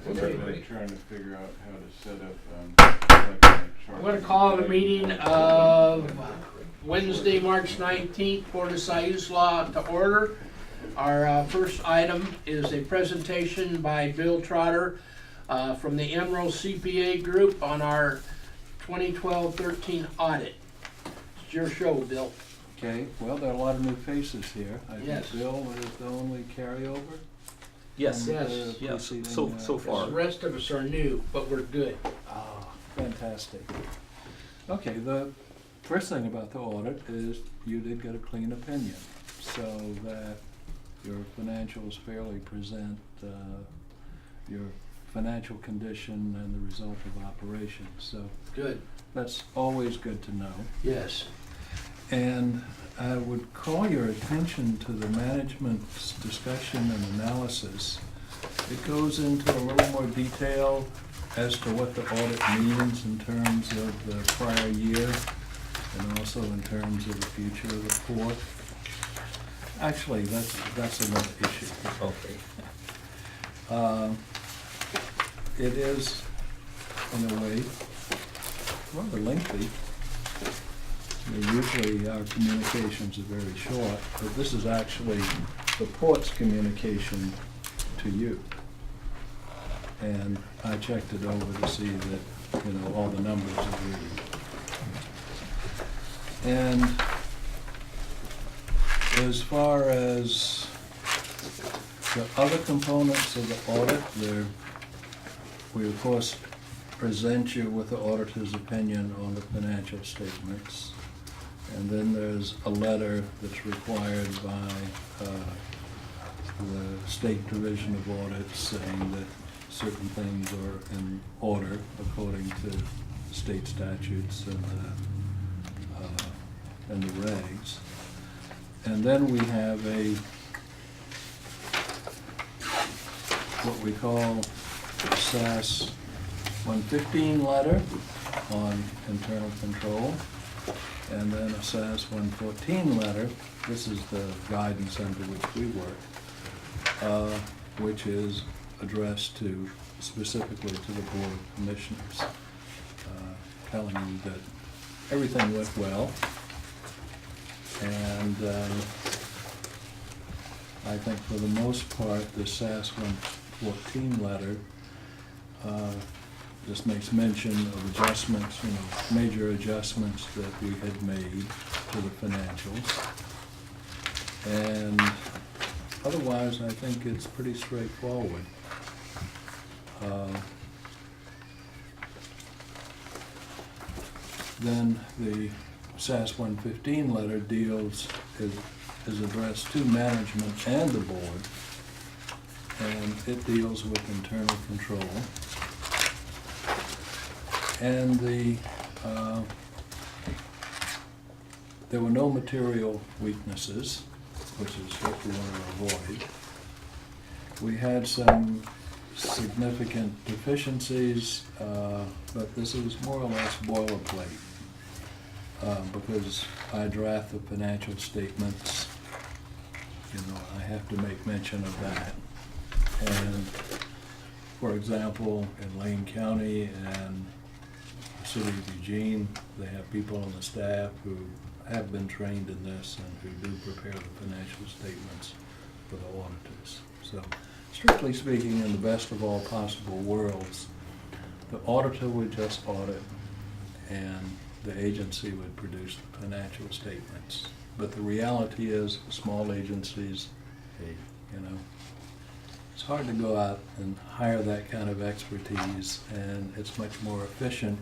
Okay. Everybody trying to figure out how to set up, I'm gonna call the meeting of Wednesday, March 19th, Port of Siuslaw to order. Our first item is a presentation by Bill Trotter from the Emerald CPA Group on our 2012-13 audit. It's your show, Bill. Okay, well, there are a lot of new faces here. I Yes. think Bill is the only carryover. Yes, from Yes. the yes, preceding, so far. The rest of us are new, but we're good. Ah, fantastic. Okay, the first thing about the audit is you did get a clean opinion, so that your financials fairly present your financial condition and the result of operations. So Good. that's always good to know. Yes. And I would call your attention to the management's discussion and analysis. It goes into a little more detail as to what the audit means in terms of the prior year and also in terms of the future of the port. Actually, that's another issue. Okay. It is, in a way, rather lengthy. Usually our communications are very short, but this is actually the port's communication to you. And I checked it over to see that, all the numbers agree. And as far as the other components of the audit, we of course present you with the auditor's opinion on the financial statements. And then there's a letter that's required by the State Division of Audit saying that certain things are in order according to state statutes and the regs. And then we have what we call SAS 115 letter on internal control. And then a SAS 114 letter, this is the guidance under which we work, which is addressed specifically to the Board of Commissioners, telling you that everything went well. And I think for the most part, the SAS 114 letter just makes mention of adjustments, major adjustments that we had made to the financials. And otherwise, I think it's pretty straightforward. Then the SAS 115 letter is addressed to management and the board, and it deals with internal control. And there were no material weaknesses, which is what we want to avoid. We had some significant deficiencies, but this is more or less boilerplate, because I draft the financial statements, I have to make mention of that. And for example, in Lane County and the City of Eugene, they have people on the staff who have been trained in this and who do prepare the financial statements for the auditors. So, strictly speaking, in the best of all possible worlds, the auditor would just audit and the agency would produce the financial statements. But the reality is, small agencies, it's hard to go out and hire that kind of expertise, and it's much more efficient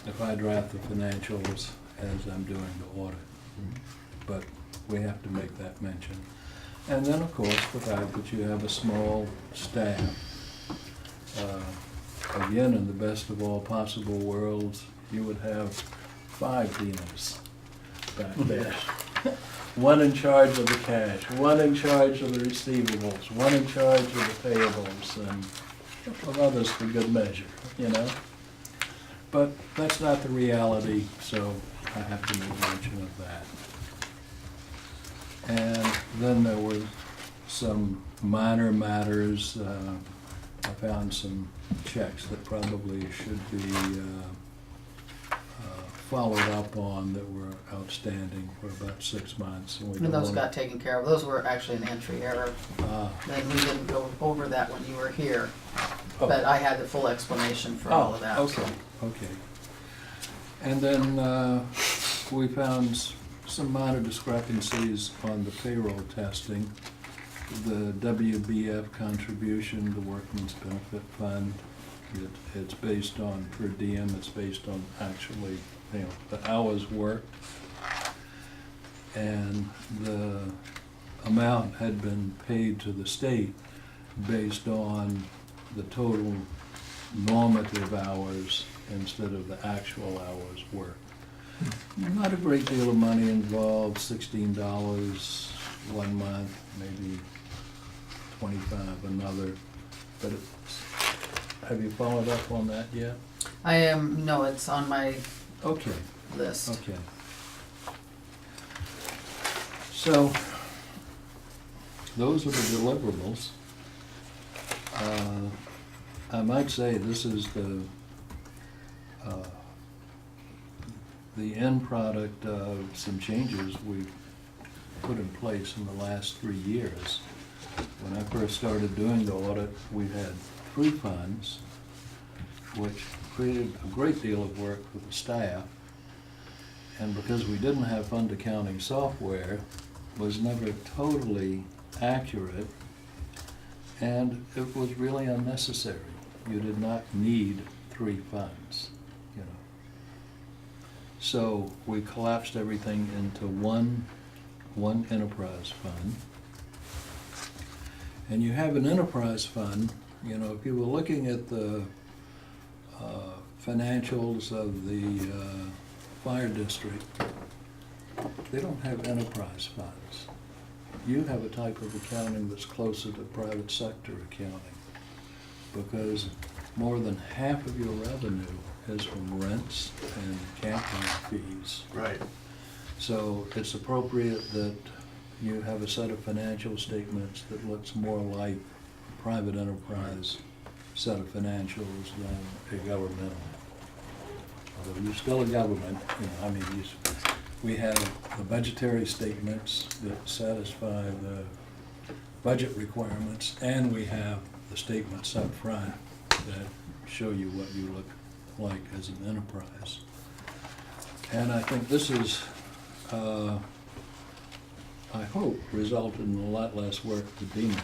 if I draft the financials as I'm doing the audit. But we have to make that mention. And then, of course, the fact that you have a small staff. Again, in the best of all possible worlds, you would have 5 deaners back there. One in charge of the cash, one in charge of the receivables, one in charge of the payables, and a couple of others for good measure, But that's not the reality, so I have to make mention of that. And then there were some minor matters I found some checks that probably should be followed up on that were outstanding for about 6 months. And we And don't those wanna- got taken care of. Those were actually an entry error. Then we didn't go over that when you were here, Oh. but I had the full explanation for all of that. Oh, okay, okay. And then we found some minor discrepancies on the payroll testing. The WBF contribution, the Workmen's Benefit Fund, it's based on per diem, it's based on actually, the hours worked. And the amount had been paid to the state based on the total normative hours instead of the actual hours worked. Not a great deal of money involved, $16 one month, maybe 25 another, but have you followed up on that yet? No, it's on my Okay, list. okay. So, those are the deliverables. I might say this is the end product of some changes we've put in place in the last 3 years. When I first started doing the audit, we had 3 funds, which created a great deal of work for the staff. And because we didn't have fund accounting software, was never totally accurate, and it was really unnecessary. You did not need 3 funds, you know. So we collapsed everything into one enterprise fund. And you have an enterprise fund, if you were looking at the financials of the fire district, they don't have enterprise funds. You have a type of accounting that's closer to private sector accounting, because more than half of your revenue is from rents and campground fees. Right. So it's appropriate that you have a set of financial statements that looks more like a private enterprise set of financials than a governmental. Although you're still a government, we have the budgetary statements that satisfy the budget requirements, and we have the statements up front that show you what you look like as an enterprise. And I think this is, I hope, resulted in a lot less work for Dina.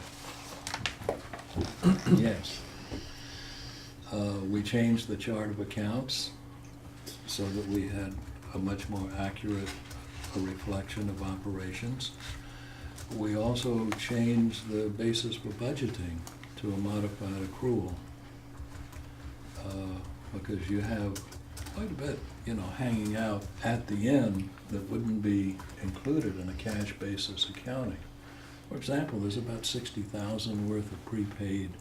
Yes. We changed the chart of accounts so that we had a much more accurate reflection of operations. We also changed the basis for budgeting to a modified accrual, because you have quite a bit, hanging out at the end that wouldn't be included in a cash basis accounting. For example, there's about $60,000 worth of prepaid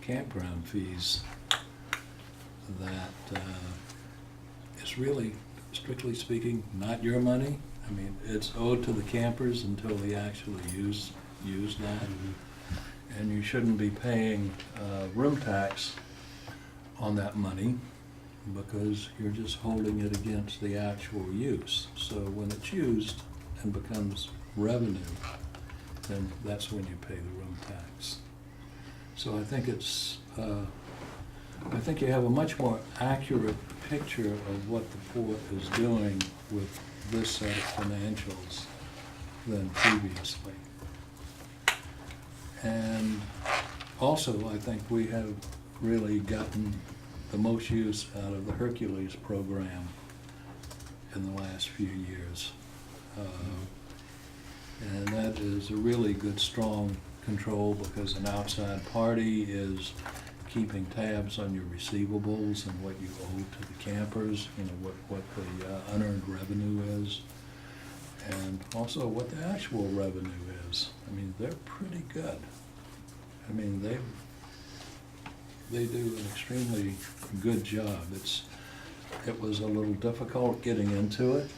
campground fees that is really, strictly speaking, not your money. It's owed to the campers until they actually use that. And you shouldn't be paying room tax on that money, because you're just holding it against the actual use. So when it's used and becomes revenue, then that's when you pay the room tax. So I think I think you have a much more accurate picture of what the port is doing with this set of financials than previously. And also, I think we have really gotten the most use out of the Hercules program in the last few years. And that is a really good, strong control, because an outside party is keeping tabs on your receivables and what you owe to the campers, what the unearned revenue is, and also what the actual revenue is. They're pretty good. They do an extremely good job. It was a little difficult getting into it.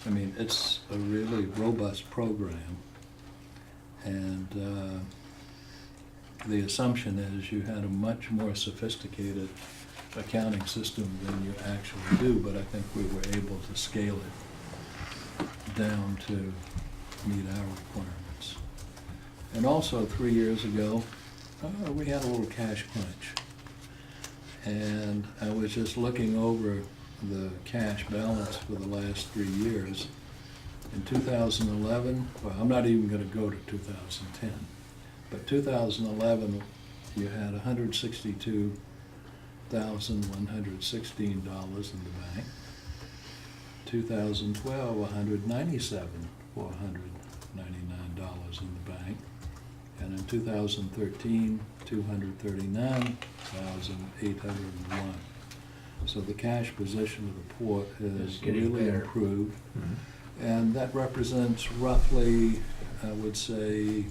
It's a really robust program, and the assumption is you had a much more sophisticated accounting system than you actually do, but I think we were able to scale it down to meet our requirements. And also 3 years ago, we had a little cash crunch. And I was just looking over the cash balance for the last 3 years. In 2011, well, I'm not even going to go to 2010, but 2011, you had $162,116 in the bank. 2012, $197,499 in the bank. And in 2013, $239,801. So the cash position of the port It's has getting really better. improved. And that represents roughly, I would say,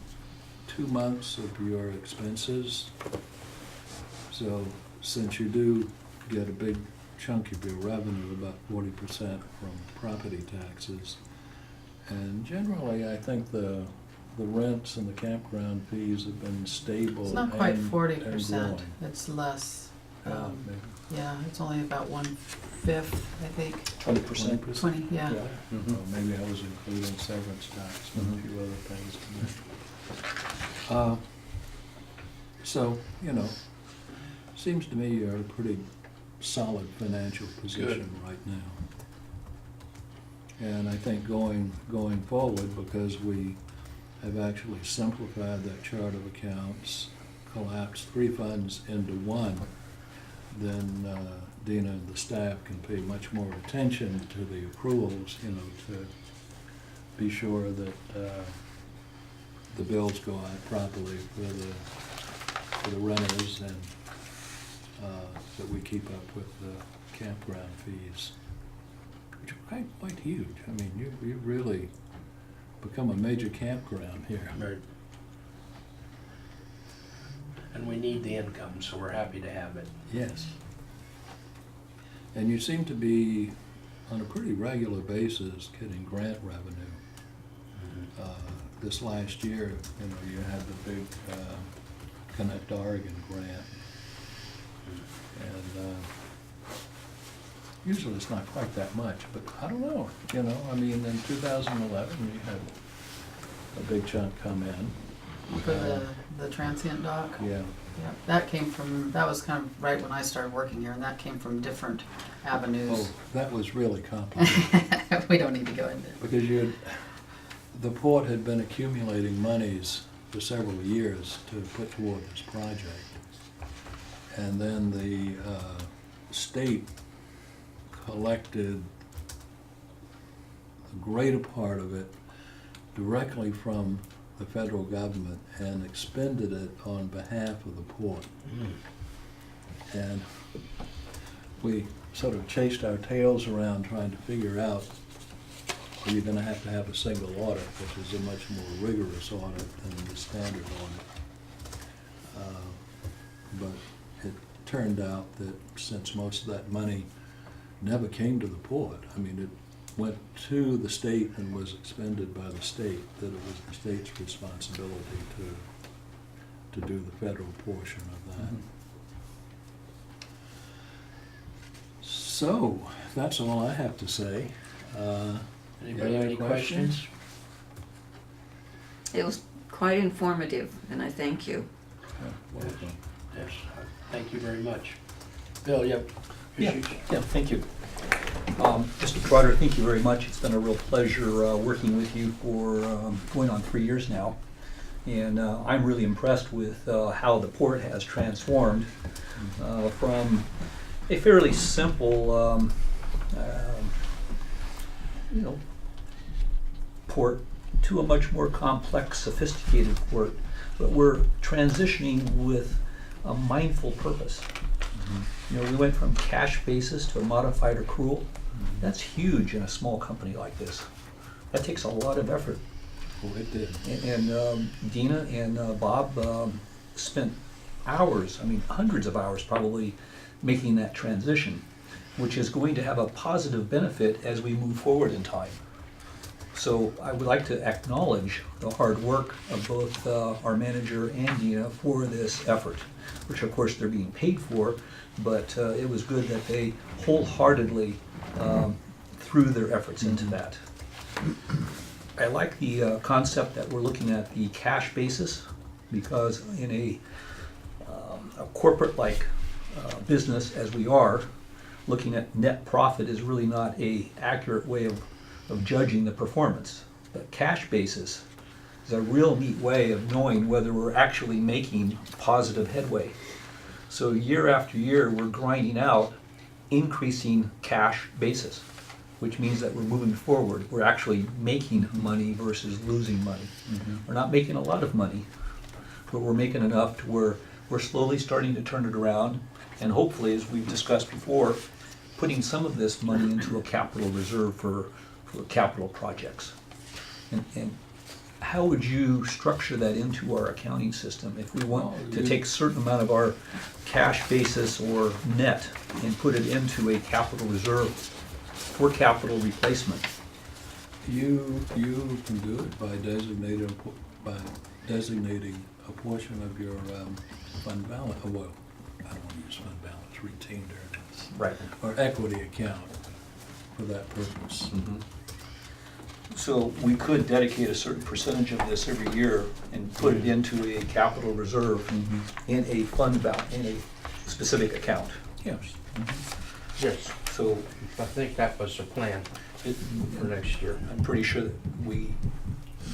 2 months of your expenses. So since you do get a big chunk of your revenue, about 40% from property taxes, and generally I think the rents and the campground fees have been stable. It's not quite and 40%, growing. it's less. Maybe Yeah, it's only about 1/5, I think, 20%. 20, yeah. Well, maybe I was including severance tax and a Mhm. few other things. So, seems to me you're in a pretty solid financial position right now. And I think going forward, because we have actually simplified that chart of accounts, collapsed 3 funds into one, then Dina and the staff can pay much more attention to the accruals, to be sure that the bills go out properly for the renters, and that we keep up with the campground fees, which are quite huge. I mean, you really become a major campground here. Right. And we need the income, so we're happy to have it. Yes. And you seem to be, on a pretty regular basis, getting grant revenue. This last year, you had the big Connect Oregon grant. And usually it's not quite that much, but I don't know, I mean, in 2011, we had a big chunk come in. For the transient dock. Yeah. Yeah, that was kind of right when I started working here, and that came from different avenues. Oh, that was really complicated. We don't need to go into it. Because the port had been accumulating monies for several years to put toward this project. And then the state collected the greater part of it directly from the federal government and expended it on behalf of the port. And we sort of chased our tails around trying to figure out, are you going to have a single audit, which is a much more rigorous audit than the standard audit. But it turned out that since most of that money never came to the port, I mean, it went to the state and was expended by the state, that it was the state's responsibility to do the federal portion of that. So, that's all I have to say. Anybody have any questions? It was quite informative, and I thank you. Welcome. Yes, thank you very much. Bill, yep. Yeah, thank you. Mr. Trotter, thank you very much. It's been a real pleasure working with you for going on 3 years now. And I'm really impressed with how the port has transformed from a fairly simple port to a much more complex, sophisticated port. But we're transitioning with a mindful purpose. We went from cash basis to a modified accrual. That's huge in a small company like this. That takes a lot of effort. Well, it did. And Dina and Bob spent hours, hundreds of hours probably, making that transition, which is going to have a positive benefit as we move forward in time. So I would like to acknowledge the hard work of both our manager and Dina for this effort, which of course they're being paid for, but it was good that they wholeheartedly threw their efforts into that. I like the concept that we're looking at the cash basis, because in a corporate-like business as we are, looking at net profit is really not a accurate way of judging the performance. But cash basis is a real neat way of knowing whether we're actually making positive headway. So year after year, we're grinding out increasing cash basis, which means that we're moving forward. We're actually making money versus losing money. We're not making a lot of money, but we're making enough to where we're slowly starting to turn it around, and hopefully, as we've discussed before, putting some of this money into a capital reserve for capital projects. And how would you structure that into our accounting system if we want to take a certain amount of our cash basis or net and put it into a capital reserve for capital replacement? You can do it by designating a portion of your fund balance, well, I don't want to use fund balance, retained earnings. Right. Or equity account for that purpose. So we could dedicate a certain percentage of this every year and put it into a capital reserve in a fund balance, in a specific account. Yes. Yes, So I think that was the plan for next year. I'm pretty sure that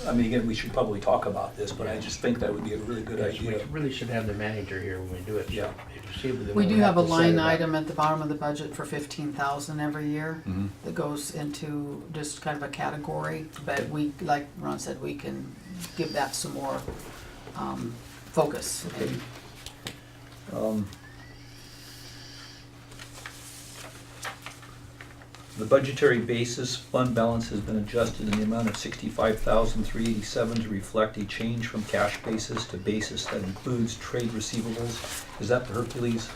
again, we should probably talk about this, but I just think that would be a really good Yes, we idea. really should have the manager here when we do it. so Yeah. you see what We do we have a to set line it up. item at the bottom of the budget for 15,000 every year that goes into just kind of a category, but we, like Ron said, we can give that some more focus. Okay. The budgetary basis fund balance has been adjusted in the amount of $65,387 to reflect a change from cash basis to basis that includes trade receivables. Is that the Hercules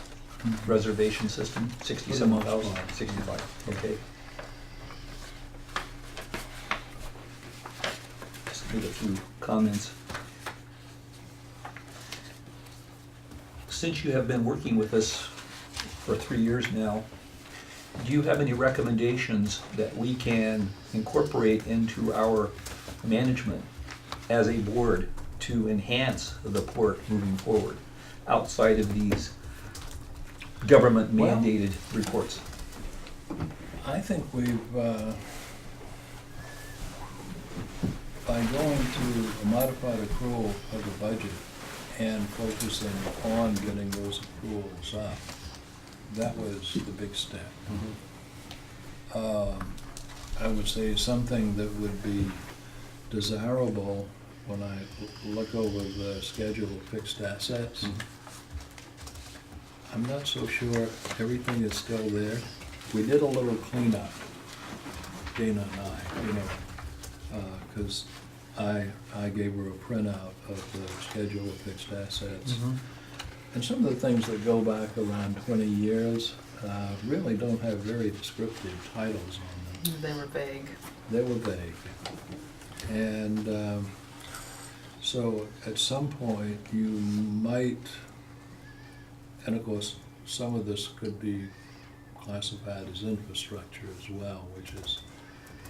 reservation system? 67,000, 65, okay. Just made a few comments. Since you have been working with us for 3 years now, do you have any recommendations that we can incorporate into our management as a board to enhance the port moving forward, outside of these government mandated reports? I think we've, by going to a modified accrual of the budget and focusing on getting those accruals up, that was the big step. I would say something that would be desirable when I look over the schedule of fixed assets. I'm not so sure everything is still there. We did a little cleanup, Dana and I, because I gave her a printout of the schedule of fixed assets. And some of the things that go back around 20 years really don't have very descriptive titles on them. They were vague. They were vague. And so at some point you might, and of course some of this could be classified as infrastructure as well, which is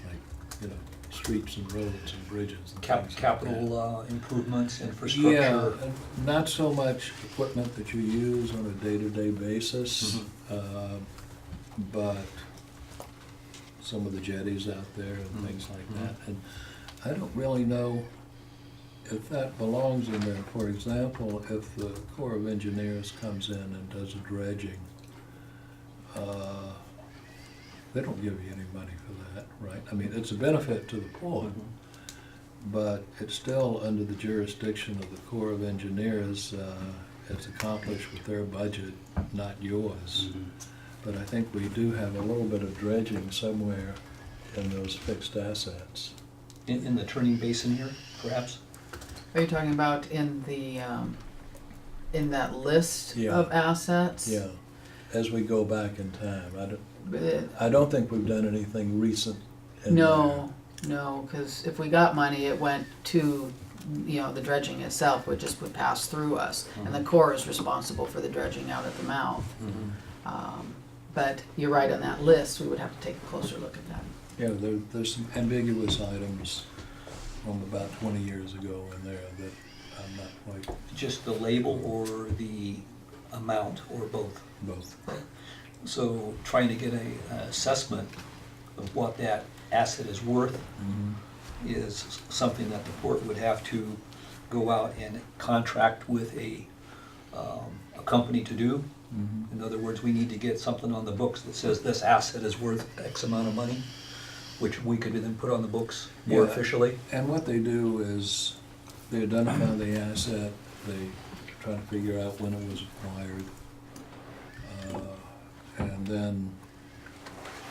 like, streets and roads and bridges and things like that. Capital improvements, infrastructure. Yeah, and not so much equipment that you use on a day-to-day basis, but some of the jetties out there and things like that. And I don't really know if that belongs in there. For example, if the Corps of Engineers comes in and does a dredging, they don't give you any money for that, right? I mean, it's a benefit to the port, but it's still under the jurisdiction of the Corps of Engineers. It's accomplished with their budget, not yours. But I think we do have a little bit of dredging somewhere in those fixed assets. In the turning basin here, perhaps? Are you talking about in the, in that list Yeah. of assets? Yeah, as we go back in time. Uh, I don't think we've done anything recent in No, No, because if we got money, it went to, the dredging itself, would pass through us. And the Corps is responsible for the dredging out at the mouth. But you're right, on that list, we would have to take a closer look at that. Yeah, there's some ambiguous items from about 20 years ago in there that I'm not quite, Just the label or the amount, or both? both. So trying to get a assessment of what that asset is worth is something that the port would have to go out and contract with a company to do. In other words, we need to get something on the books that says this asset is worth X amount of money, which we could then put on the books more Yeah. officially. And what they do is they identify the asset, they try to figure out when it was acquired. And then,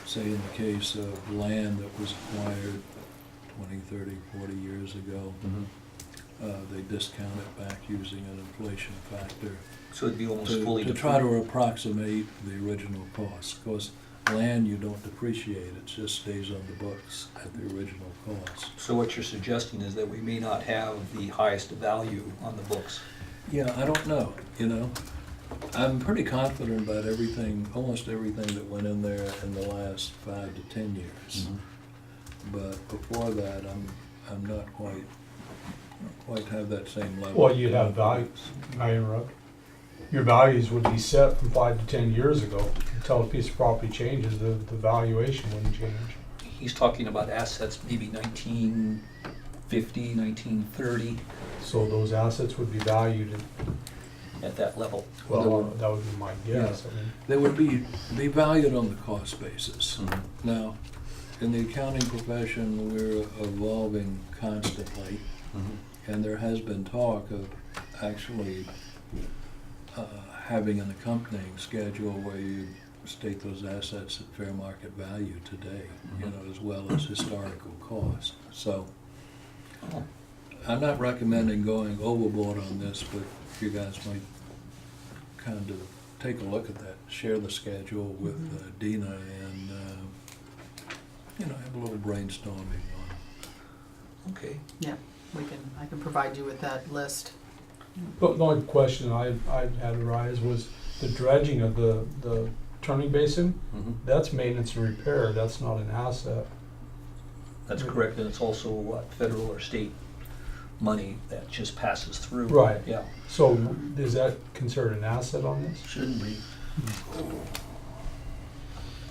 say in the case of land that was acquired 20, 30, 40 years ago, they discount it back using an inflation factor So it'd be almost fully to try depleted. to approximate the original cost. Because land you don't depreciate, it just stays on the books at the original cost. So what you're suggesting is that we may not have the highest value on the books. Yeah, I don't know, I'm pretty confident about everything, almost everything that went in there in the last 5 to 10 years. But before that, I'm not quite have that same level. Well, you'd have values, I interrupt. Your values would be set from 5 to 10 years ago. Until a piece of property changes, the valuation wouldn't change. He's talking about assets maybe 1950, 1930, So those assets would be valued at that level. well, that would be my guess. I mean, They would be valued on the cost basis. Now, in the accounting profession, we're evolving constantly, and there has been talk of actually having an accompanying schedule where you state those assets at fair market value today, as well as historical cost. So, Oh. I'm not recommending going overboard on this, but you guys might kind of take a look at that, share the schedule with Dina, and have a little brainstorming on. Okay. Yeah, I can provide you with that list. but the only question I had arise was the dredging of the turning basin. That's maintenance and repair. That's not an asset. That's correct, and it's also what, federal or state money that just passes through. Right. Yeah. So is that considered an asset on this? Shouldn't be.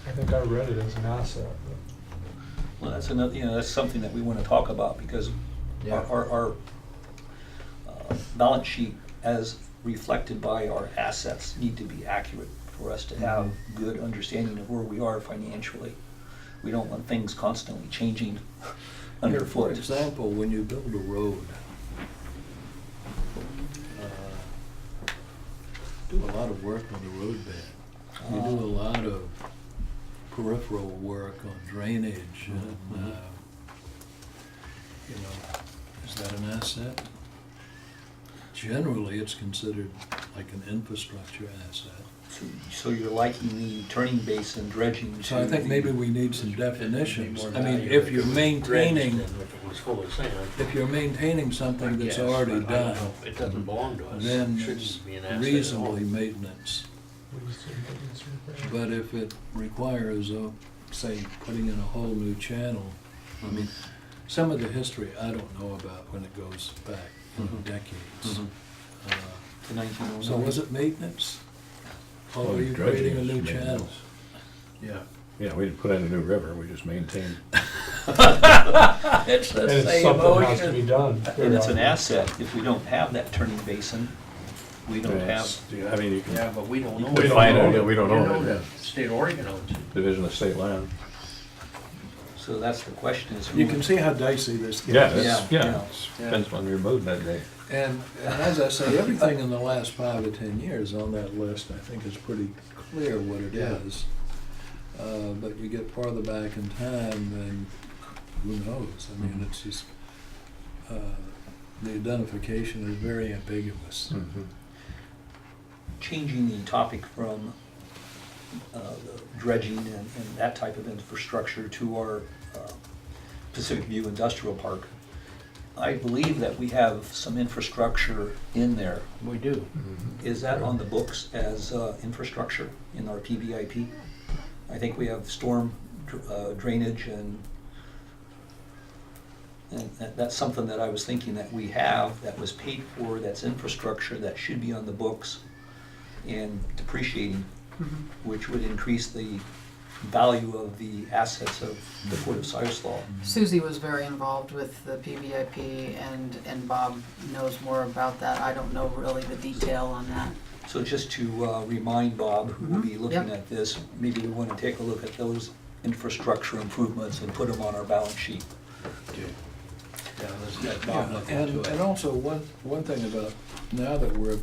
I think I read it as an asset. Well, that's another, that's something that we want to talk about, because Yeah. our balance sheet as reflected by our assets need to be accurate for us to have good understanding of where we are financially. We don't want things constantly changing For underfoot. example, when you build a road, do a lot of work on the road bed. You do a lot of peripheral work on drainage and, is that an asset? Generally, it's considered like an infrastructure asset. So you're liking the turning basin dredging to So I think the- maybe we need some definitions. More I mean, value if if you're it was maintaining, dredged than if it was full of sand. if you're maintaining something that's Yes, already but I don't done, know. It doesn't belong to us. then Shouldn't it's be an asset at all. reasonably maintenance. What is it, maintenance and repair? But if it requires, say, putting in a whole new channel, I mean, some of the history I don't know about when it goes back decades. to 1909. So was it maintenance? Or Well, were you dredging creating a is new maintenance. channel? Yeah. Yeah, we didn't put in a new river, we just maintained. It's the And it's same something has to be motion. done. And it's an asset. If we don't have that turning basin, we don't have, I mean, you can Yeah, but we don't know. define own it, it. we don't You own know it, the yeah. State of Oregon owns it. Division of state land. so that's the question is who. You can see how dicey this gets. Yeah, Yeah, it's, yeah. yeah, it depends on your mood that day. And as I say, everything in the last 5 or 10 years on that list, I think is pretty clear what it Yeah. is. But you get farther back in time, and who knows? I mean, it's just, the identification is very ambiguous. Changing the topic from the dredging and that type of infrastructure to our Pacific View Industrial Park. I believe that we have some infrastructure in there. We do. Is that on the books as infrastructure in our PVIP? I think we have storm drainage and that's something that I was thinking that we have, that was paid for, that's infrastructure, that should be on the books and depreciating, which would increase the value of the assets of the Port of Siuslaw. Susie was very involved with the PVIP, and Bob knows more about that. I don't know really the detail on that. So just to remind Bob, who will be looking Yep. at this, maybe we want to take a look at those infrastructure improvements and put them on our balance sheet. Yeah, let's get Bob look into And it. also, one thing about, now that we're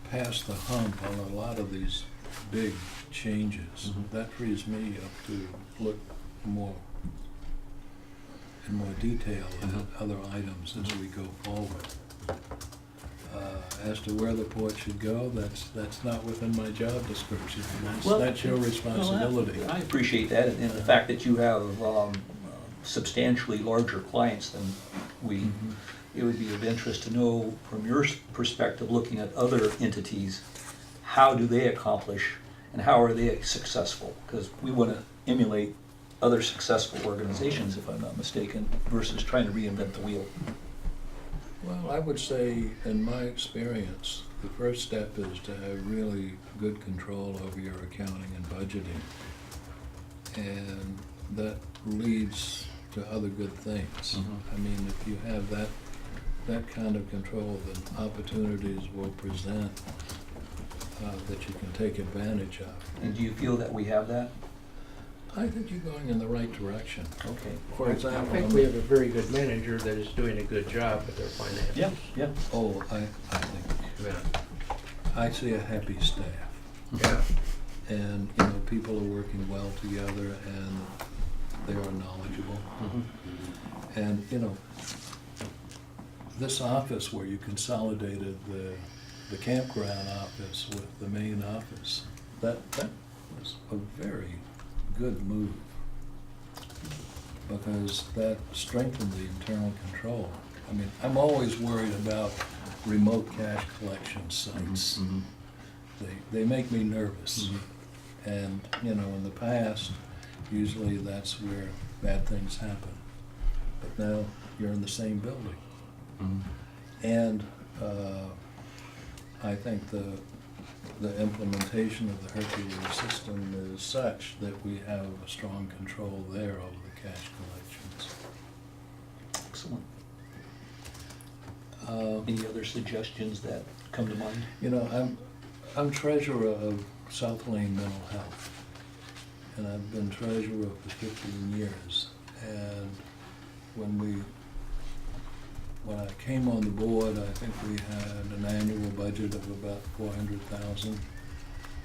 past the hump on a lot of these big changes, that frees me up to look more, in more detail at other items as we go forward. As to where the port should go, that's not within my job description. Well, That's your responsibility. I appreciate that, and the fact that you have substantially larger clients than we, it would be of interest to know from your perspective, looking at other entities, how do they accomplish and how are they successful? Because we want to emulate other successful organizations, if I'm not mistaken, versus trying to reinvent the wheel. Well, I would say, in my experience, the first step is to have really good control over your accounting and budgeting. And that leads to other good things. I mean, if you have that kind of control, then opportunities will present that you can take advantage of. And do you feel that we have that? I think you're going in the right direction. Okay. For I example, think we have a very good manager that is doing a good job with their finances. Yeah. oh, I think, Yeah. I see a happy staff. Yeah. And, you know, people are working well together and they are knowledgeable. And, you know, this office where you consolidated the campground office with the main office, that was a very good move, because that strengthened the internal control. I mean, I'm always worried about remote cash collection sites. They make me nervous. And, you know, in the past, usually that's where bad things happen. But now you're in the same building. And I think the implementation of the Hercules system is such that we have a strong control there over the cash collections. Excellent. Any other suggestions that come to mind? You know, I'm treasurer of South Lane Mental Health, and I've been treasurer for 15 years. And when I came on the board, I think we had an annual budget of about $400,000.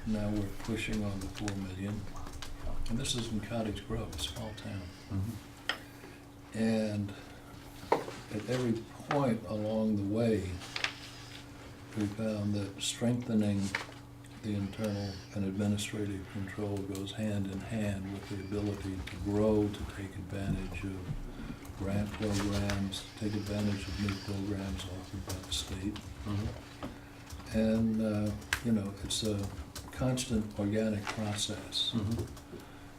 Now we're pushing on the $4 million. And this is in Cottage Grove, a small town. And at every point along the way, we found that strengthening the internal and administrative control goes hand in hand with the ability to grow, to take advantage of grant programs, take advantage of new programs offered by the state. And, you know, it's a constant organic process.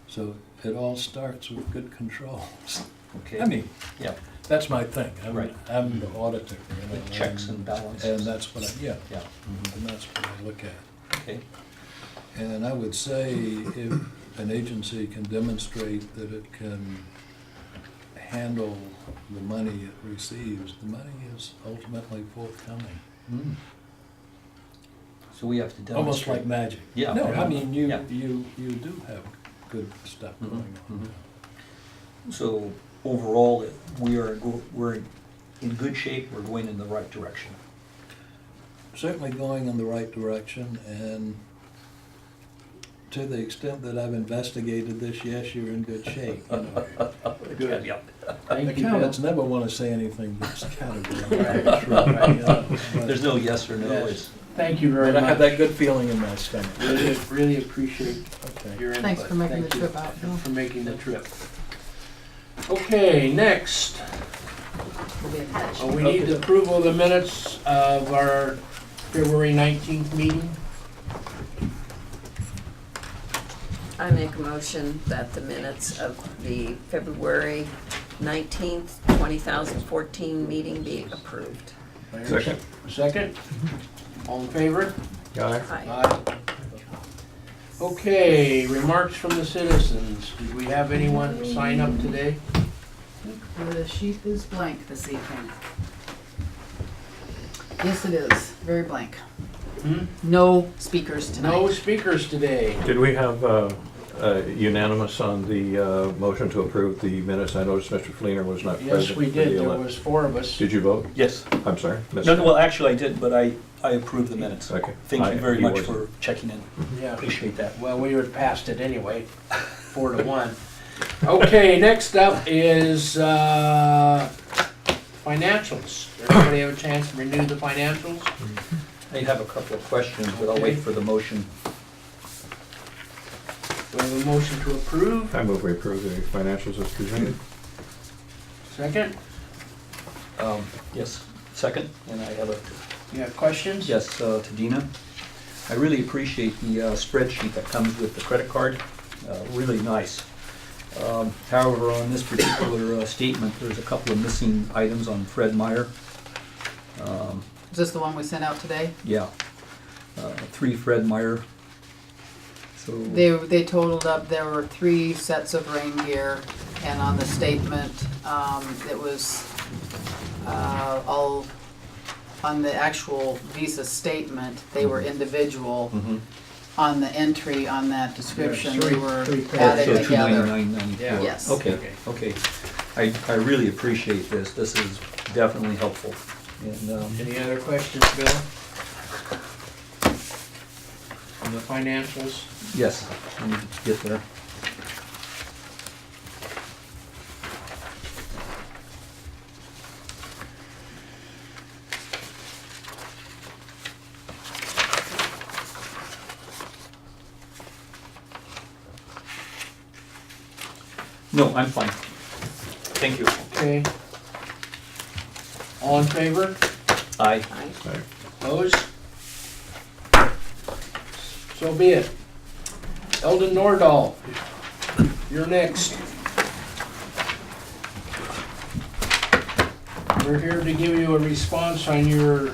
So it all starts with good controls. Okay. I mean, Yeah. that's my thing. Right. I'm the auditor, you know. With checks and balances. And that's what Yeah. and that's what I look at. Okay. And I would say if an agency can demonstrate that it can handle the money it receives, the money is ultimately forthcoming. So we have to demonstrate. Almost like magic. Yeah. No, I mean, you Yeah. do have good stuff going on. So overall, we're in good shape, we're going in the right direction. Certainly going in the right direction, and to the extent that I've investigated this, yes, you're in good shape. You know. Good. Yeah. Thank you, Accountants Bill. never want to say anything that's categorically true. You know, but- There's no yes or no. Yes. It's, Thank you very But I have that much. good feeling in my stomach. Really appreciate Okay. your input. Thanks for making Thank the you trip out, Bill. for making the trip. Okay, next, We'll be in touch. we need the approval of the minutes of our February 19th meeting. I make a motion that the minutes of the February 19th, 2014 meeting be approved. Second. Second? All in favor? Aye. Aye. Aye. Okay, remarks from the citizens. Did we have anyone sign up today? The sheet is blank this evening. Yes, it is, very blank. Hmm? No speakers tonight. No speakers today. Did we have unanimous on the motion to approve the minutes? I noticed Mr. Fleener was not present. Yes, we for did. the There 11th. was 4 of us. Did you vote? Yes. I'm sorry. missed No, it. no, well, actually I did, but I approve the minutes. Okay. Thank you very He much wasn't. for checking in. Yeah. Appreciate that. Well, we were past it anyway, 4-1. Okay, next up is financials. Does everybody have a chance to renew the financials? I have a couple of questions, but I'll wait for the motion. Do we have a motion to approve? I move we approve the financials as presented. Second? Yes, second, and I have a, You have questions? yes, to Dina. I really appreciate the spreadsheet that comes with the credit card, really nice. However, on this particular statement, there's a couple of missing items on Fred Meyer. Is this the one we sent out today? Yeah, 3 Fred Meyer. So, They totaled up, there were 3 sets of rain gear, and on the statement, it was, all, on the actual Visa statement, they were individual. mhm. On the entry, on that description, There's they three- were three added So together. $299.94. Yeah. Yes. Okay, Okay. okay. I really appreciate this. This is definitely helpful. And, Any other questions, Bill? On the financials? yes, let me get there. No, I'm fine. Thank you. Okay. All in favor? Aye. Aye. Opposed? So be it. Eldon Nordahl, you're next. We're here to give you a response on your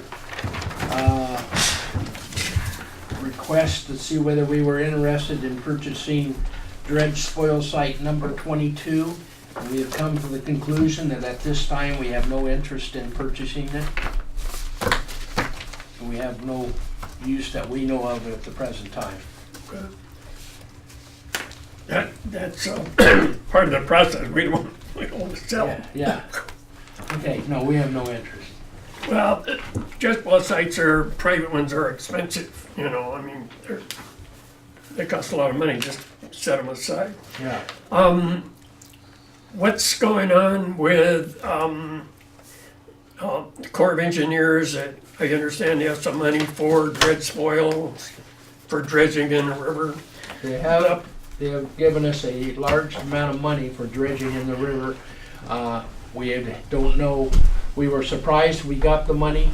request to see whether we were interested in purchasing dredge spoil site number 22. And we have come to the conclusion that at this time, we have no interest in purchasing it. We have no use that we know of at the present time. That's part of the process. We don't want to sell. Yeah. Okay, no, we have no interest. Well, just well sites are, private ones are expensive, you know, I mean, they cost a lot of money, just set them aside. Yeah. What's going on with the Corps of Engineers? I understand they have some money for dredge spoil, for dredging in the river. They have given us a large amount of money for dredging in the river. We don't know, we were surprised we got the money.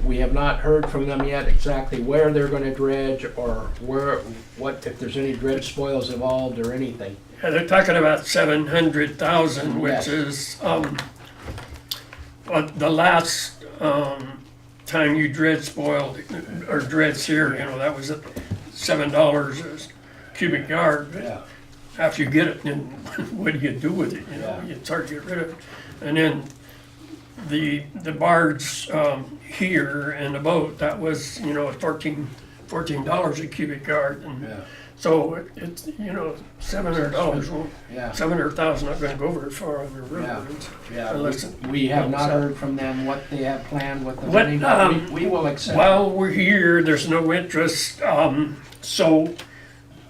We have not heard from them yet exactly where they're gonna dredge or if there's any dredge spoils involved or anything. Yeah, they're talking about 700,000, which Yes. is, the last, time you dredge spoiled, or dredged here, you know, that was at $7 a cubic yard. But Yeah. after you get it, then what do you do with it, you know? Yeah. It's hard to get rid of it. And then the barge, here and the boat, that was, you know, $14 a cubic yard. And Yeah. so it's, you know, $700 won't, Yeah. 700,000 not gonna go very far on the river. Yeah. Unless- We have not heard from them what they have planned with the What, money, but we will accept. While we're here, there's no interest, so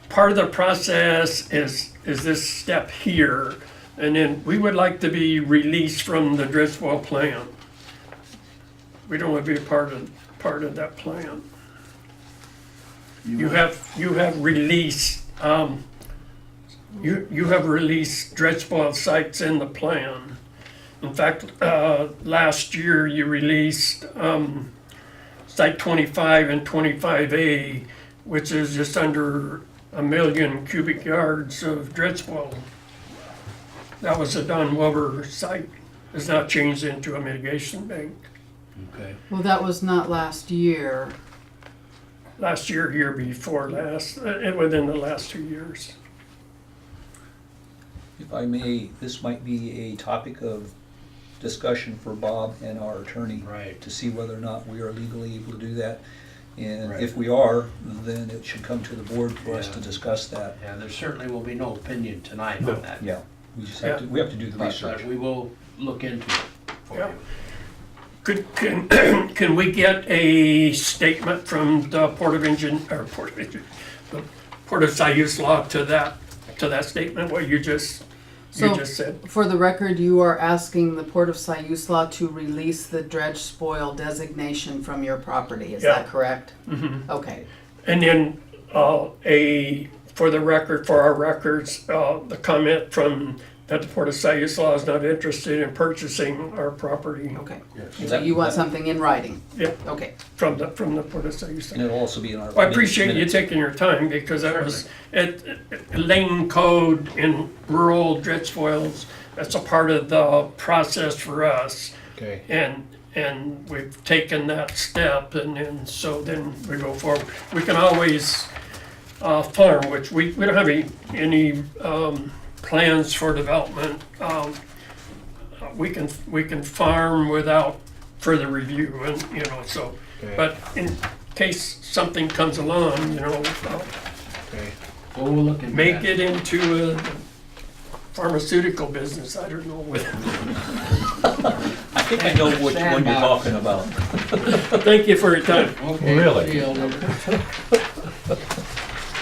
part of the process is this step here. And then we would like to be released from the dredge spoil plan. We don't want to be a part of that plan. You have released, you have released dredge spoil sites in the plan. In fact, last year you released site 25 and 25A, which is just under 1 million cubic yards of dredge spoil. That was a Don Wilbur site. It's now changed into a mitigation bank. Okay. Well, that was not last year. Last year, year before last, within the last 2 years. If I may, this might be a topic of discussion for Bob and our attorney. Right. To see whether or not we are legally able to do that. And Right. if we are, then it should come to the board for us to Yeah. discuss that. Yeah, there certainly will be no opinion tonight No. on that. Yeah, we just have to, we have to do the But research. we will look into it for Yeah. you. Can we get a statement from the Port of the Port of Siuslaw to that statement, what you just said? For the record, you are asking the Port of Siuslaw to release the dredge spoil designation from your property, is that Yeah. correct? Mhm. Okay, And then, for the record, for our records, the comment from that the Port of Siuslaw is not interested in purchasing our property okay. Is So that- you want that- something in writing? Yep. Okay, from the Port of And Siuslaw. it'll also be in our. Well, I appreciate you minutes. taking your time, because that was, lane code in rural dredge spoils, that's a part of the process for us. Okay. And we've taken that step, and so then we go forward. We can always farm, which we don't have any plans for development. We can farm without further review, and, so. Okay. But in case something comes along, Okay. Well, we'll look into make that. it into a pharmaceutical business, I don't know. I think I know which one you're Sandbox. talking about. Thank you for your time. Okay. Really? see you later.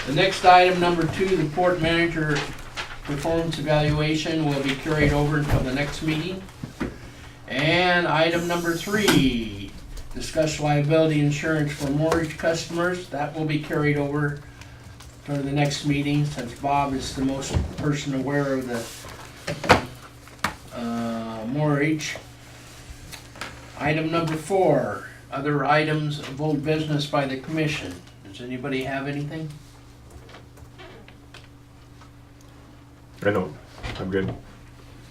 The next item, number 2, the port manager performance evaluation will be carried over until the next meeting. And item number 3, discuss liability insurance for mortgage customers. That will be carried over to the next meeting, since Bob is the most person aware of the mortgage. Item number 4, other items of old business by the commission. Does anybody have anything? I don't, I'm good.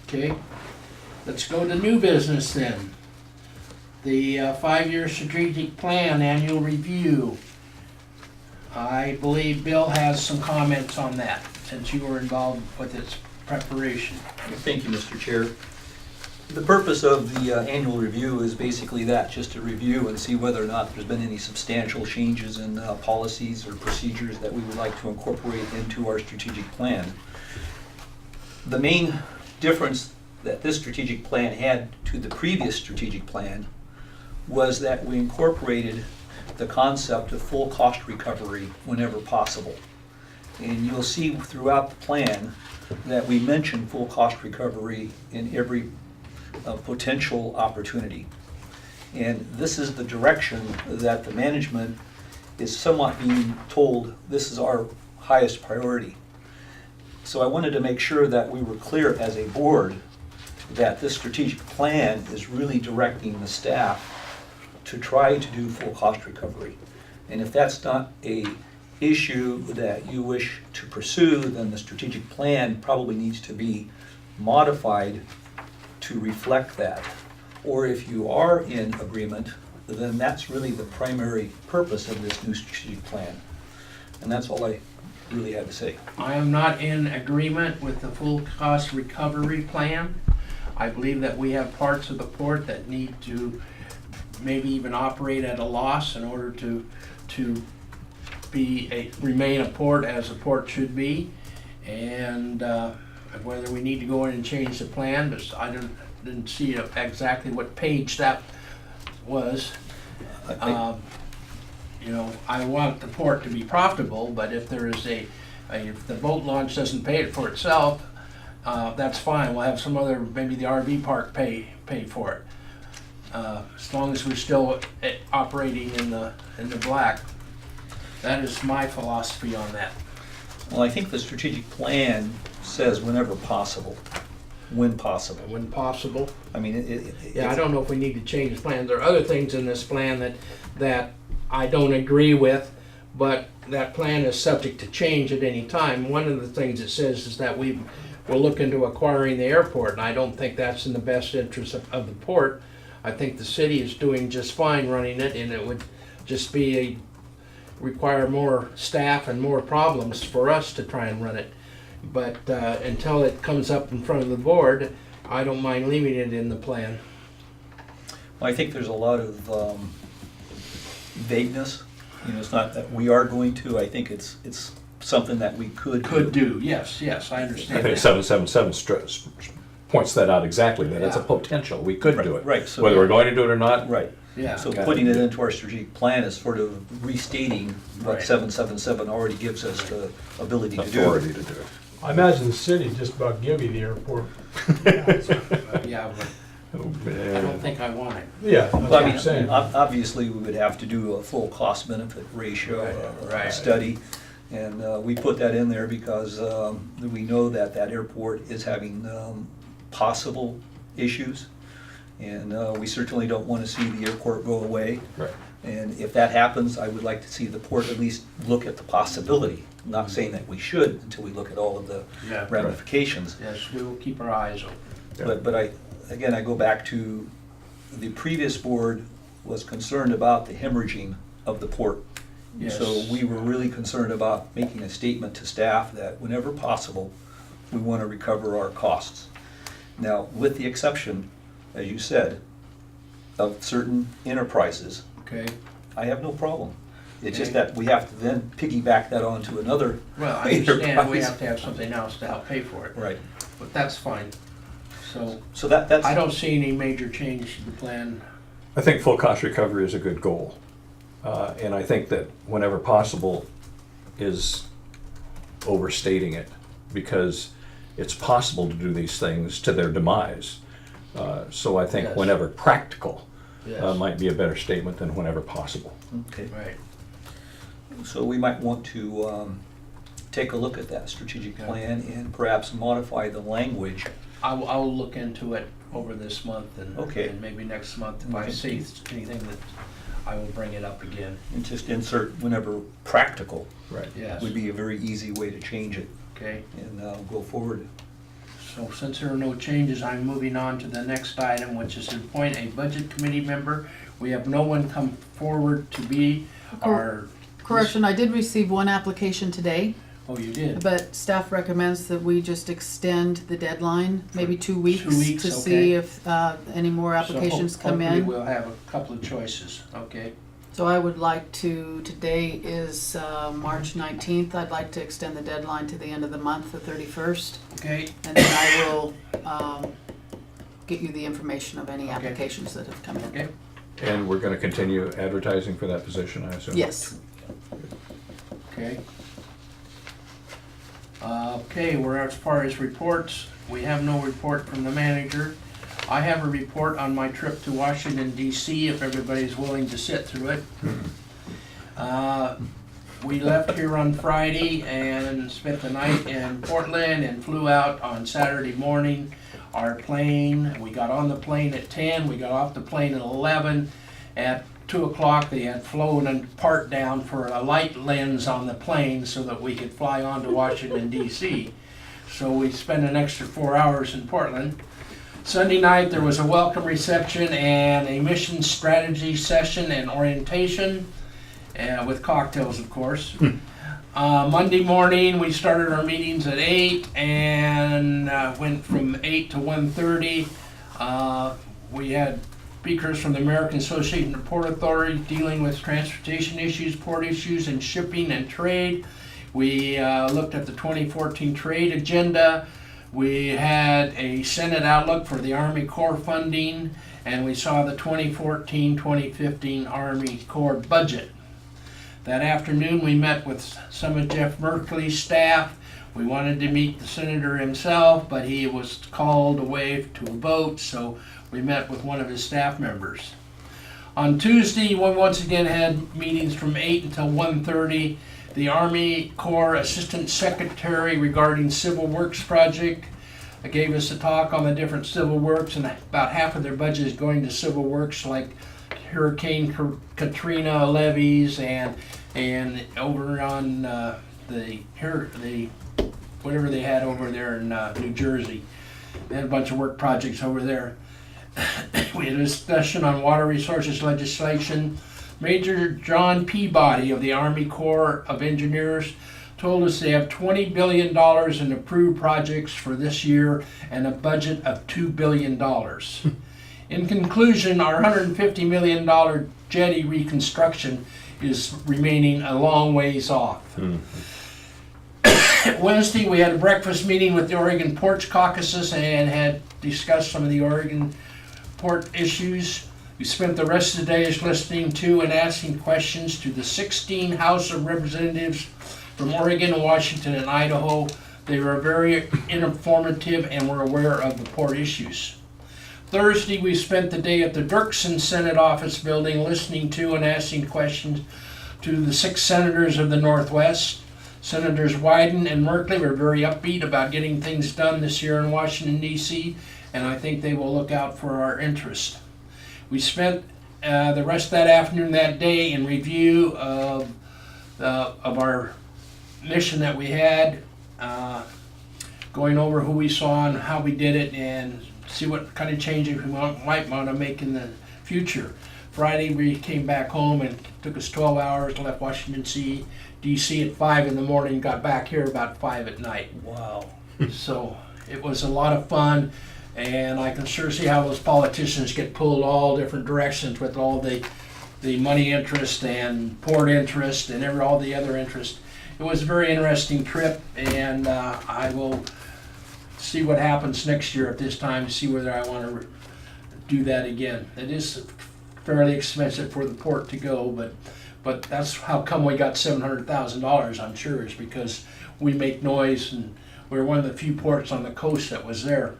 Okay, let's go to new business then. The 5-year strategic plan annual review. I believe Bill has some comments on that, since you were involved with its preparation. Thank you, Mr. Chair. The purpose of the annual review is basically that, just to review and see whether or not there's been any substantial changes in policies or procedures that we would like to incorporate into our strategic plan. The main difference that this strategic plan had to the previous strategic plan was that we incorporated the concept of full cost recovery whenever possible. And you'll see throughout the plan that we mention full cost recovery in every potential opportunity. And this is the direction that the management is somewhat being told this is our highest priority. So I wanted to make sure that we were clear as a board that this strategic plan is really directing the staff to try to do full cost recovery. And if that's not a issue that you wish to pursue, then the strategic plan probably needs to be modified to reflect that. Or if you are in agreement, then that's really the primary purpose of this new strategic plan. And that's all I really had to say. I am not in agreement with the full cost recovery plan. I believe that we have parts of the port that need to maybe even operate at a loss in order to remain a port as a port should be. And whether we need to go in and change the plan, but I didn't see exactly what page that was. I want the port to be profitable, but if there is if the boat launch doesn't pay it for itself, that's fine. We'll have some other, maybe the RV park pay for it. As long as we're still operating in the black. That is my philosophy on that. Well, I think the strategic plan says whenever possible, when possible. when possible. I mean, Yeah, I don't know if we need to change the plan. There are other things in this plan that I don't agree with, but that plan is subject to change at any time. One of the things it says is that we'll look into acquiring the airport, and I don't think that's in the best interest of the port. I think the city is doing just fine running it, and it would just require more staff and more problems for us to try and run it. But until it comes up in front of the board, I don't mind leaving it in the plan. I think there's a lot of vagueness. You know, it's not that we are going to. I think it's something that we could do. Yes, I I understand think that. 777 points that out exactly, that it's a Yeah. potential, we could do it. Right. So Whether we're going to do it or not, right. Yeah, So Okay. putting it into our strategic plan is sort of restating what Right. 777 already gives us the ability to do. authority to do it. I imagine the city just about give you the airport. yeah, but I don't think I want it. Yeah, that's Well, what I I'm mean, saying. obviously, we would have to do a full cost-benefit ratio Right. study. And we put that in there because we know that that airport is having possible issues. And we certainly don't want to see the airport go away. Right. And if that happens, I would like to see the port at least look at the possibility. I'm not saying that we should until we look at all of the Yeah. ramifications. Yes, we will keep our eyes open. Yeah. But I go back to the previous board was concerned about the hemorrhaging of the port. Yes. So we were really concerned about making a statement to staff that whenever possible, we want to recover our costs. Now, with the exception, as you said, of certain enterprises, Okay. I have no problem. It's just Okay. that we have to then piggyback that onto another Well, I understand we enterprise. have to have something else to help pay for it, Right. but that's fine. So So that's. I don't see any major change to the plan. I think full cost recovery is a good goal. And I think that whenever possible is overstating it, because it's possible to do these things to their demise. So I think Yes. whenever practical Yes. might be a better statement than whenever possible. Okay. Right. So we might want to take a look at that strategic plan and perhaps modify the language. I'll look into it over this month and Okay. and maybe next month. If I Okay. see anything that I will bring it up again. And just insert whenever practical Right. Yes. would be a very easy way to change it Okay. and go forward. So since there are no changes, I'm moving on to the next item, which is to appoint a budget committee member. We have no one come forward to be our. Correction, I did receive one application today, Oh, you did? but staff recommends that we just extend the deadline, maybe 2 weeks. 2 weeks, To okay. see if any more applications So come hopefully in. we'll have a couple of choices, okay? So I would like to, today is March 19th, I'd like to extend the deadline to the end of the month, the 31st. Okay, And then I will get you the information of any Okay. applications that have come in. okay. And we're going to continue advertising for that position, I assume? Yes. Okay. Okay, we're as far as reports, we have no report from the manager. I have a report on my trip to Washington DC, if everybody's willing to sit through it. We left here on Friday and spent the night in Portland and flew out on Saturday morning. Our plane, we got on the plane at 10, we got off the plane at 11. At 2 o'clock, they had flown a part down for a light lens on the plane so that we could fly on to Washington DC. So we spent an extra 4 hours in Portland. Sunday night, there was a welcome reception and a mission strategy session and orientation, with cocktails, of course. Monday morning, we started our meetings at 8 and went from 8 to 1:30. We had speakers from the American Association of Port Authority dealing with transportation issues, port issues, and shipping and trade. We looked at the 2014 trade agenda. We had a Senate outlook for the Army Corps funding, and we saw the 2014-2015 Army Corps budget. That afternoon, we met with some of Jeff Merkley's staff. We wanted to meet the senator himself, but he was called away to a vote, so we met with one of his staff members. On Tuesday, we once again had meetings from 8 until 1:30. the Army Corps Assistant Secretary regarding Civil Works project. Gave us a talk on the different civil works, and about half of their budget is going to civil works like Hurricane Katrina levees and over on the whatever they had over there in New Jersey. They had a bunch of work projects over there. We had a discussion on water resources legislation. Major John Peabody of the Army Corps of Engineers told us they have $20 billion in approved projects for this year and a budget of $2 billion. In conclusion, our $150 million jetty reconstruction is remaining a long ways off. Wednesday, we had a breakfast meeting with the Oregon Ports Caucuses and had discussed some of the Oregon port issues. We spent the rest of the day listening to and asking questions to the 16 House of Representatives from Oregon, Washington, and Idaho. They were very informative and were aware of the port issues. Thursday, we spent the day at the Dirksen Senate Office Building listening to and asking questions to the 6 senators of the Northwest. Senators Wyden and Merkley were very upbeat about getting things done this year in Washington, D.C., and I think they will look out for our interest. We spent the rest of that afternoon, that day, in review of our mission that we had, going over who we saw and how we did it, and see what kind of changes we might want to make in the future. Friday, we came back home, and it took us 12 hours, left Washington, D.C. at 5 in the morning, got back here about 5 at night. Wow. So it was a lot of fun, and I can sure see how those politicians get pulled all different directions with all the money interest and port interest and all the other interest. It was a very interesting trip, and I will see what happens next year at this time to see whether I want to do that again. It is fairly expensive for the port to go, but that's how come we got $700,000, I'm sure, is because we make noise, and we're one of the few ports on the coast that was there.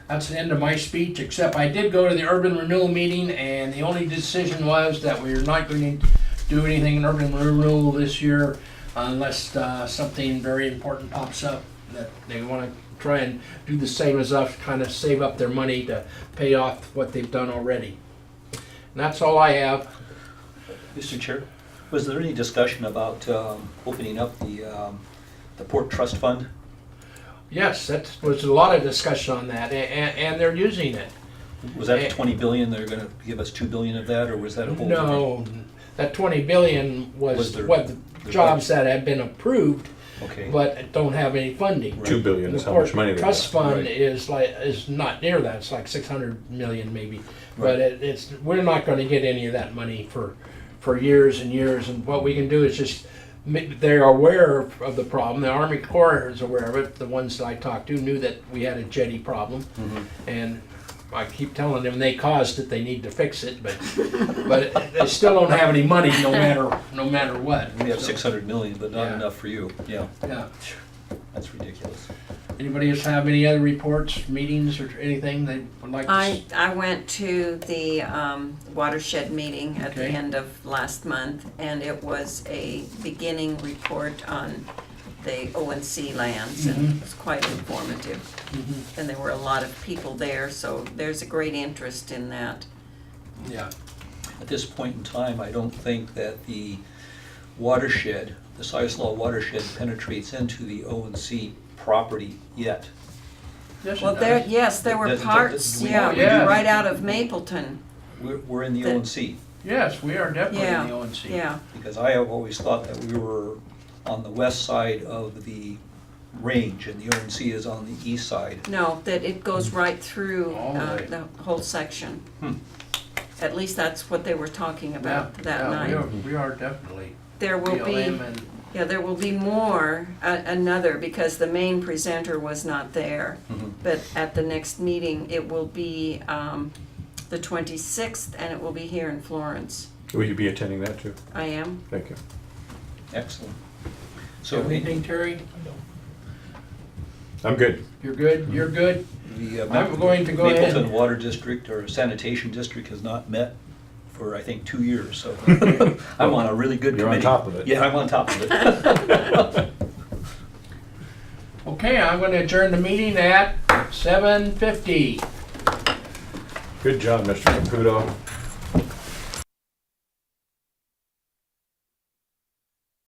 That's the end of my speech, except I did go to the urban renewal meeting, and the only decision was that we're not going to do anything in urban renewal this year unless something very important pops up that they want to try and do the same as us, kind of save up their money to pay off what they've done already. And that's all I have. Mr. Chair, was there any discussion about opening up the Port Trust Fund? Yes, that was a lot of discussion on that, and they're using it. Was that 20 billion? They're going to give us 2 billion of that, or was that a whole No, that 20 billion was there- what the jobs that have been approved, Okay. but don't have any funding. 2 billion The is how much Port money they Trust got. Fund Right. is not near that. It's like 600 million maybe, but Right. we're not going to get any of that money for years and years. And what we can do is just they're aware of the problem. The Army Corps is aware of it. The ones that I talked to knew that we had a jetty problem, and I keep telling them they caused it. They need to fix it, but they still don't have any money, no matter what. We have So, 600 million, but not Yeah. enough for you. Yeah, Yeah. that's ridiculous. Anybody else have any other reports, meetings, or anything they would like to? I went to the watershed meeting at the Okay. end of last month, and it was a beginning report on the ONC lands, and it was quite informative. And there were a lot of people there, so there's a great interest in that. Yeah. At this point in time, I don't think that the watershed, the Siuslaw watershed penetrates into the ONC property yet. Yes, it Well, does. there were Does- parts, we- yeah, we do. right out of Mapleton, We're in the The- ONC, Yes, we are definitely in Yeah. the ONC. yeah. because I have always thought that we were on the west side of the range and the ONC is on the east side. No, that it goes right through All the way. the whole section. Hmm. At least that's what they were talking about that night. We are definitely There will BLM be, and yeah, there will be more, another, because the main presenter was not there. Mhm. But at the next meeting, it will be the 26th, and it will be here in Florence. Will you be attending that too? I am. Thank you. Excellent. so So anything, Terry? I'm good. You're good. You're good. the I'm going to go ahead. Mapleton Water District or Sanitation District has not met for, I think, 2 years, so I'm on a really good You're on committee. top of it. Yeah, I'm on top of it. Okay, I'm gonna adjourn the meeting at 7:50. Good job, Mr. Caputo.